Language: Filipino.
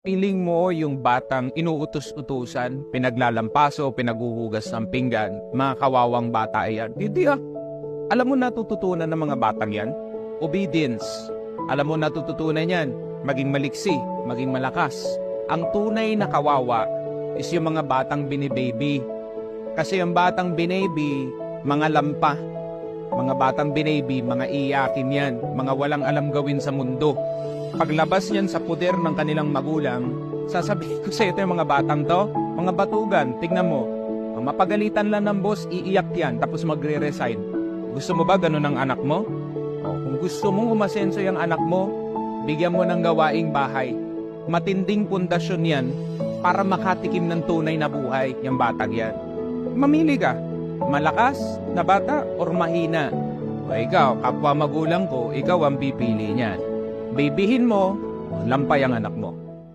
Piling mo yung batang inuutos-utusan, pinaglalampaso, pinaguhugas ng pinggan, mga kawawang bata yan. Hindi ah. Alam mo natututunan ng mga batang yan? Obedience. Alam mo natututunan yan? Maging maliksi, maging malakas. Ang tunay na kawawa is yung mga batang binibaby. Kasi yung batang binaby, mga lampa. Mga batang binaby, mga iyakin yan. Mga walang alam gawin sa mundo. Paglabas niyan sa puder ng kanilang magulang, sasabihin ko sa ito yung mga batang to, mga batugan, tignan mo. Ang mapagalitan lang ng boss, iiyak yan, tapos magre-resign. Gusto mo ba ganun ang anak mo? O, kung gusto mong umasenso yung anak mo, bigyan mo ng gawaing bahay. Matinding pundasyon yan para makatikim ng tunay na buhay yung batang yan. Mamili ka, malakas na bata or mahina. O ikaw, kapwa magulang ko, ikaw ang pipili niyan. Bibihin mo, lampay ang anak mo.